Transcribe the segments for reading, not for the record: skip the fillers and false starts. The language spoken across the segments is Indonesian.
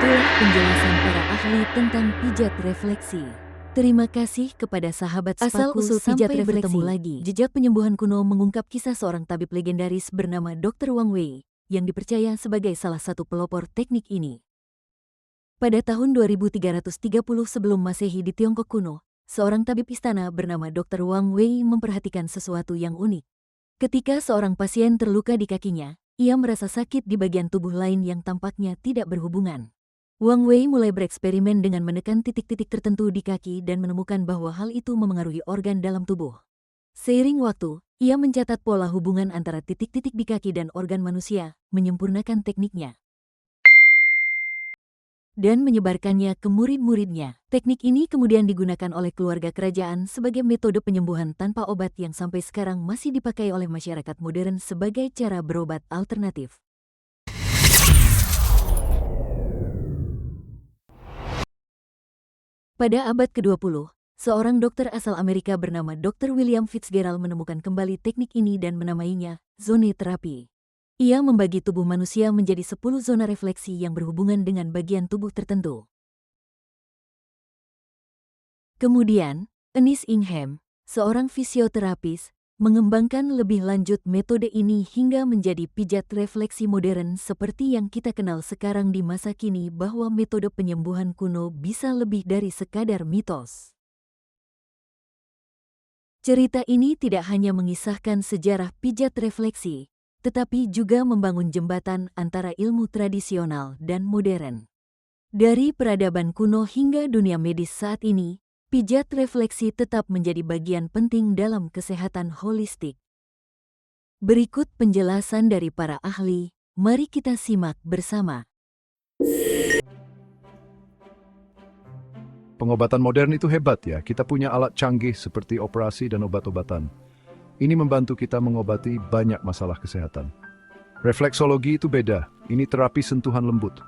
Itulah penjelasan para ahli tentang pijat refleksi. Terima kasih kepada sahabat Spaku. Asal-usul pijat refleksi. Bertemu lagi. Jejak penyembuhan kuno mengungkap kisah seorang tabib legendaris bernama Dr. Wang Wei, yang dipercaya sebagai salah satu pelopor teknik ini. Pada tahun 2330 sebelum Masehi di Tiongkok kuno, seorang tabib istana bernama Dr. Wang Wei memperhatikan sesuatu yang unik. Ketika seorang pasien terluka di kakinya, ia merasa sakit di bagian tubuh lain yang tampaknya tidak berhubungan. Wang Wei mulai bereksperimen dengan menekan titik-titik tertentu di kaki dan menemukan bahwa hal itu memengaruhi organ dalam tubuh. Seiring waktu, ia mencatat pola hubungan antara titik-titik di kaki dan organ manusia, menyempurnakan tekniknya, dan menyebarkannya ke murid-muridnya. Teknik ini kemudian digunakan oleh keluarga kerajaan sebagai metode penyembuhan tanpa obat yang sampai sekarang masih dipakai oleh masyarakat modern sebagai cara berobat alternatif. Pada abad ke-20, seorang dokter asal Amerika bernama Dr. William Fitzgerald menemukan kembali teknik ini dan menamainya zone terapi. Ia membagi tubuh manusia menjadi 10 zona refleksi yang berhubungan dengan bagian tubuh tertentu. Kemudian, Ernest Ingham, seorang fisioterapis, mengembangkan lebih lanjut metode ini hingga menjadi pijat refleksi modern seperti yang kita kenal sekarang di masa kini, bahwa metode penyembuhan kuno bisa lebih dari sekadar mitos. Cerita ini tidak hanya mengisahkan sejarah pijat refleksi, tetapi juga membangun jembatan antara ilmu tradisional dan modern. Dari peradaban kuno hingga dunia medis saat ini, pijat refleksi tetap menjadi bagian penting dalam kesehatan holistik. Berikut penjelasan dari para ahli, mari kita simak bersama. Pengobatan modern itu hebat ya, kita punya alat canggih seperti operasi dan obat-obatan. Ini membantu kita mengobati banyak masalah kesehatan. Refleksologi itu beda, ini terapi sentuhan lembut.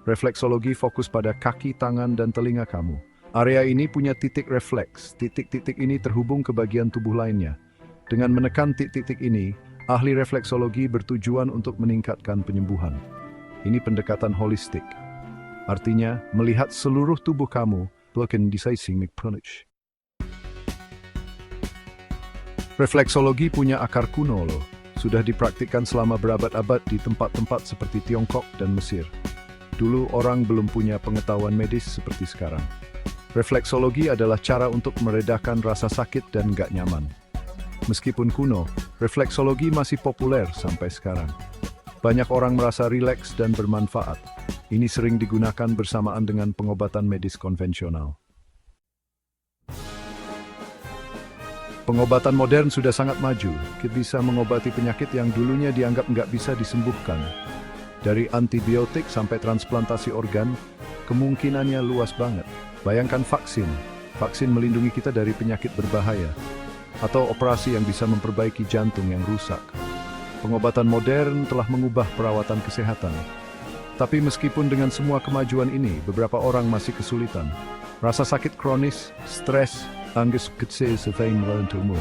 Refleksologi fokus pada kaki, tangan, dan telinga kamu. Area ini punya titik refleks, titik-titik ini terhubung ke bagian tubuh lainnya. Dengan menekan titik-titik ini, ahli refleksologi bertujuan untuk meningkatkan penyembuhan. Ini pendekatan holistik. Artinya, melihat seluruh tubuh kamu, refleksologi punya akar kuno loh, sudah dipraktikkan selama berabad-abad di tempat-tempat seperti Tiongkok dan Mesir. Dulu orang belum punya pengetahuan medis seperti sekarang. Refleksologi adalah cara untuk meredakan rasa sakit dan gak nyaman. Meskipun kuno, refleksologi masih populer sampai sekarang. Banyak orang merasa rileks dan bermanfaat. Ini sering digunakan bersamaan dengan pengobatan medis konvensional. Pengobatan modern sudah sangat maju. Kita bisa mengobati penyakit yang dulunya dianggap nggak bisa disembuhkan. Dari antibiotik sampai transplantasi organ, kemungkinannya luas banget. Bayangkan vaksin. Vaksin melindungi kita dari penyakit berbahaya. Atau operasi yang bisa memperbaiki jantung yang rusak. Pengobatan modern telah mengubah perawatan kesehatan. Tapi meskipun dengan semua kemajuan ini, beberapa orang masih kesulitan. Rasa sakit kronis, stres, angst, kecil, sering merentumun.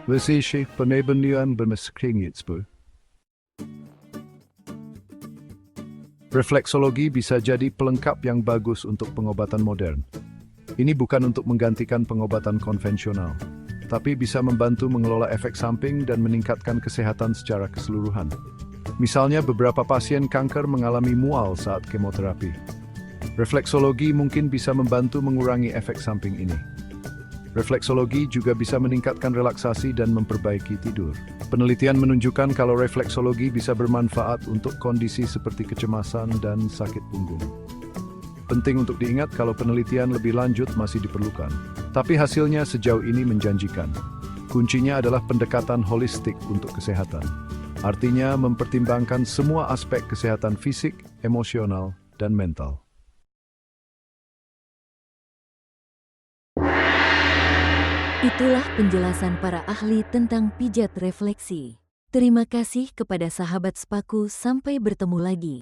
Vesishe penebanyan bermeskringitsbu. Refleksologi bisa jadi pelengkap yang bagus untuk pengobatan modern. Ini bukan untuk menggantikan pengobatan konvensional, tapi bisa membantu mengelola efek samping dan meningkatkan kesehatan secara keseluruhan. Misalnya, beberapa pasien kanker mengalami mual saat kemoterapi. Refleksologi mungkin bisa membantu mengurangi efek samping ini. Refleksologi juga bisa meningkatkan relaksasi dan memperbaiki tidur. Penelitian menunjukkan kalau refleksologi bisa bermanfaat untuk kondisi seperti kecemasan dan sakit punggung. Penting untuk diingat kalau penelitian lebih lanjut masih diperlukan. Tapi hasilnya sejauh ini menjanjikan. Kuncinya adalah pendekatan holistik untuk kesehatan. Artinya mempertimbangkan semua aspek kesehatan fisik, emosional, dan mental. Itulah penjelasan para ahli tentang pijat refleksi. Terima kasih kepada sahabat Spaku, sampai bertemu lagi.